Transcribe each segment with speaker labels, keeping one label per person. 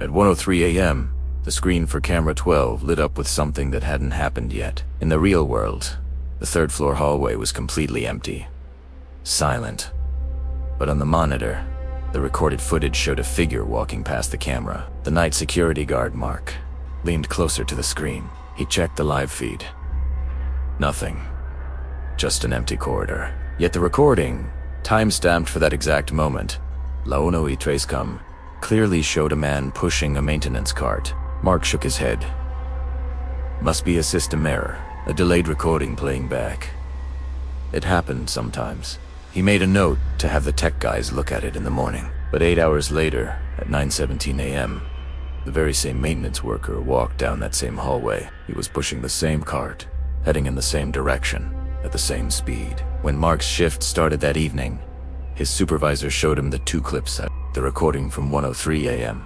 Speaker 1: At 1:03 a.m., the screen for camera 12 lit up with something that hadn't happened yet. In the real world, the third-floor hallway was completely empty. Silent. But on the monitor, the recorded footage showed a figure walking past the camera. The night security guard, Mark, leaned closer to the screen. He checked the live feed. Nothing. Just an empty corridor. Yet the recording, time-stamped for that exact moment, La 1:03, clearly showed a man pushing a maintenance cart. Mark shook his head. Must be a system error, a delayed recording playing back. It happened sometimes. He made a note to have the tech guys look at it in the morning. But 8 hours later, at 9:17 a.m., the very same maintenance worker walked down that same hallway. He was pushing the same cart, heading in the same direction, at the same speed. When Mark's shift started that evening, his supervisor showed him the two clips, the recording from 1:03 a.m.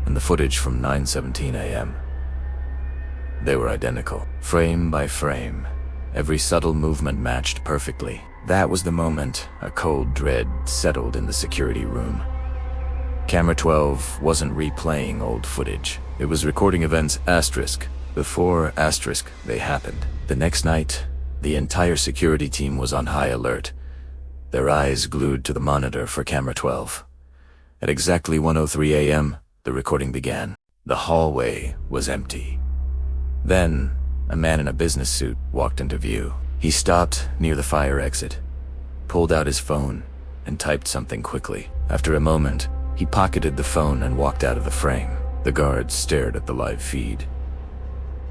Speaker 1: and the footage from 9:17 a.m. They were identical, frame by frame. Every subtle movement matched perfectly. That was the moment a cold dread settled in the security room. Camera 12 wasn't replaying old footage. It was recording events before they happened. The next night, the entire security team was on high alert, their eyes glued to the monitor for camera 12. At exactly 1:03 a.m., the recording began. The hallway was empty. Then, a man in a business suit walked into view. He stopped near the fire exit, pulled out his phone, and typed something quickly. After a moment, he pocketed the phone and walked out of the frame. The guards stared at the live feed.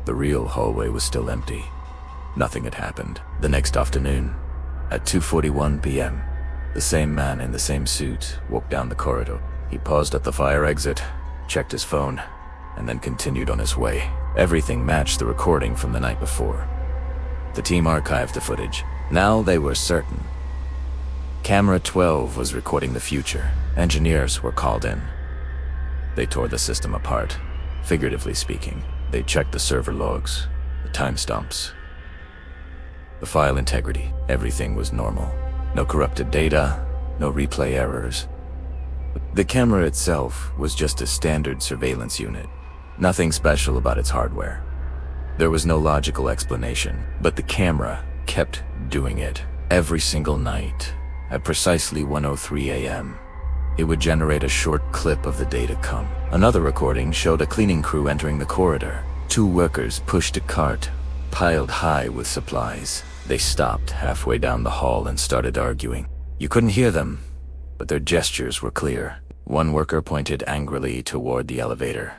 Speaker 1: The real hallway was still empty. Nothing had happened. The next afternoon, at 2:41 p.m., the same man in the same suit walked down the corridor. He paused at the fire exit, checked his phone, and then continued on his way. Everything matched the recording from the night before. The team archived the footage. Now they were certain. Camera 12 was recording the future. Engineers were called in. They tore the system apart, figuratively speaking. They checked the server logs, the timestamps, the file integrity. Everything was normal. No corrupted data, no replay errors. The camera itself was just a standard surveillance unit. Nothing special about its hardware. There was no logical explanation, but the camera kept doing it. Every single night, at precisely 1:03 a.m., it would generate a short clip of the day to come. Another recording showed a cleaning crew entering the corridor. Two workers pushed a cart, piled high with supplies. They stopped halfway down the hall and started arguing. You couldn't hear them, but their gestures were clear. One worker pointed angrily toward the elevator.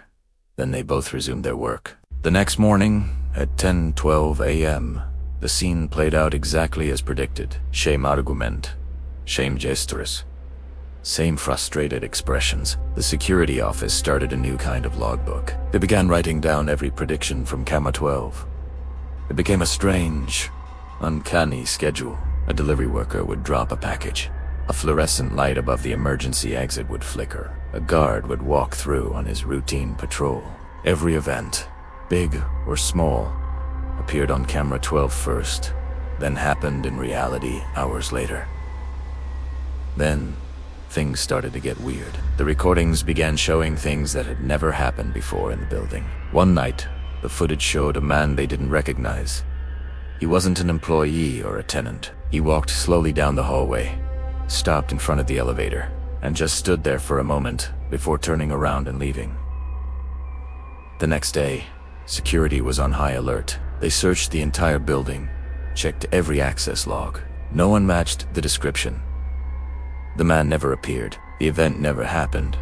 Speaker 1: Then they both resumed their work. The next morning, at 10:12 a.m., the scene played out exactly as predicted. Same argument, same gestures, same frustrated expressions. The security office started a new kind of logbook. They began writing down every prediction from camera 12. It became a strange, uncanny schedule. A delivery worker would drop a package. A fluorescent light above the emergency exit would flicker. A guard would walk through on his routine patrol. Every event, big or small, appeared on camera 12 first, then happened in reality hours later. Then, things started to get weird. The recordings began showing things that had never happened before in the building. One night, the footage showed a man they didn't recognize. He wasn't an employee or a tenant. He walked slowly down the hallway, stopped in front of the elevator, and just stood there for a moment before turning around and leaving. The next day, security was on high alert. They searched the entire building, checked every access log. No one matched the description. The man never appeared. The event never happened.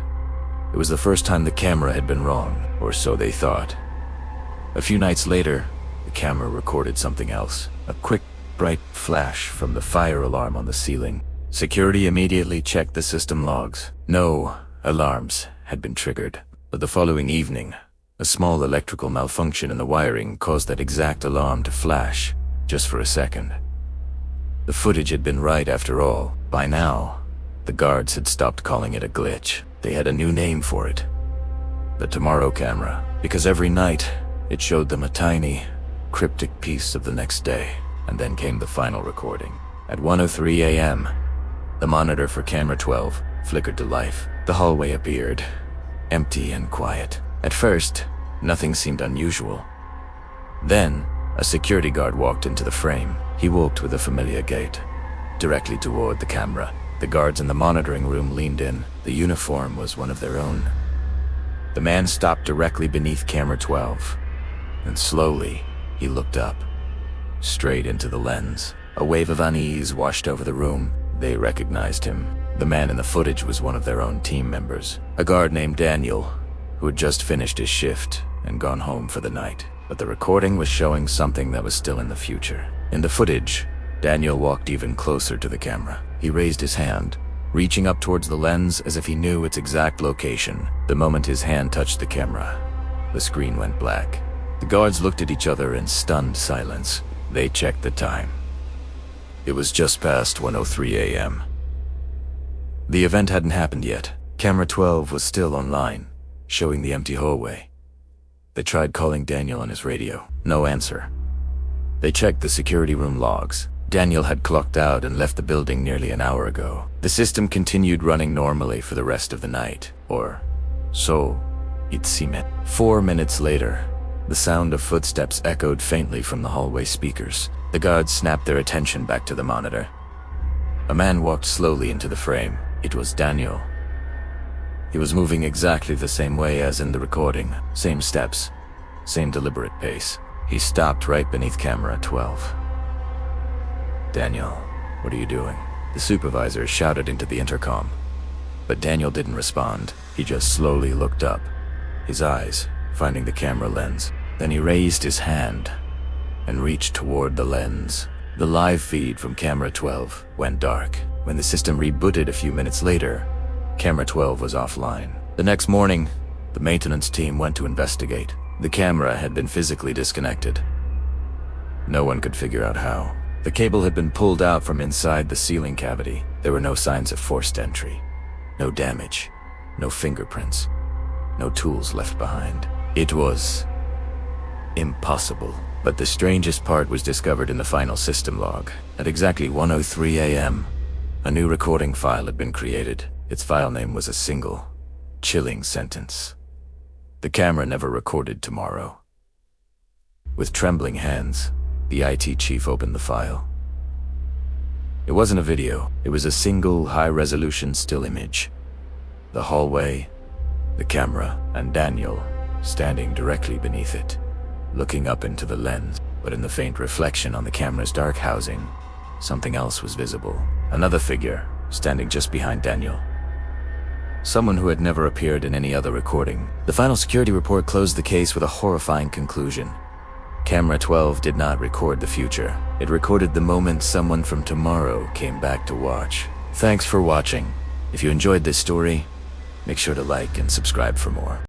Speaker 1: It was the first time the camera had been wrong, or so they thought. A few nights later, the camera recorded something else. A quick, bright flash from the fire alarm on the ceiling. Security immediately checked the system logs. No alarms had been triggered. But the following evening, a small electrical malfunction in the wiring caused that exact alarm to flash, just for a second. The footage had been right after all. By now, the guards had stopped calling it a glitch. They had a new name for it. The Tomorrow Camera. Because every night, it showed them a tiny, cryptic piece of the next day. And then came the final recording. At 1:03 a.m., the monitor for camera 12 flickered to life. The hallway appeared, empty and quiet. At first, nothing seemed unusual. Then, a security guard walked into the frame. He walked with a familiar gait, directly toward the camera. The guards in the monitoring room leaned in. The uniform was one of their own. The man stopped directly beneath camera 12, and slowly, he looked up, straight into the lens. A wave of unease washed over the room. They recognized him. The man in the footage was one of their own team members, a guard named Daniel, who had just finished his shift and gone home for the night. But the recording was showing something that was still in the future. In the footage, Daniel walked even closer to the camera. He raised his hand, reaching up towards the lens as if he knew its exact location. The moment his hand touched the camera, the screen went black. The guards looked at each other in stunned silence. They checked the time. It was just past 1:03 a.m. The event hadn't happened yet. Camera 12 was still online, showing the empty hallway. They tried calling Daniel on his radio. No answer. They checked the security room logs. Daniel had clocked out and left the building nearly an hour ago. The system continued running normally for the rest of the night, or so it seemed. 4 minutes later, the sound of footsteps echoed faintly from the hallway speakers. The guards snapped their attention back to the monitor. A man walked slowly into the frame. It was Daniel. He was moving exactly the same way as in the recording. Same steps, same deliberate pace. He stopped right beneath camera 12. "Daniel, what are you doing?" The supervisor shouted into the intercom. But Daniel didn't respond. He just slowly looked up, his eyes finding the camera lens. Then he raised his hand and reached toward the lens. The live feed from camera 12 went dark. When the system rebooted a few minutes later, camera 12 was offline. The next morning, the maintenance team went to investigate. The camera had been physically disconnected. No one could figure out how. The cable had been pulled out from inside the ceiling cavity. There were no signs of forced entry. No damage. No fingerprints. No tools left behind. It was impossible. But the strangest part was discovered in the final system log. At exactly 1:03 a.m., a new recording file had been created. Its file name was a single, chilling sentence. The camera never recorded tomorrow. With trembling hands, the IT chief opened the file. It wasn't a video. It was a single high-resolution still image. The hallway, the camera, and Daniel standing directly beneath it, looking up into the lens. But in the faint reflection on the camera's dark housing, something else was visible. Another figure, standing just behind Daniel. Someone who had never appeared in any other recording. The final security report closed the case with a horrifying conclusion. Camera 12 did not record the future. It recorded the moment someone from tomorrow came back to watch. Thanks for watching. If you enjoyed this story, make sure to like and subscribe for more.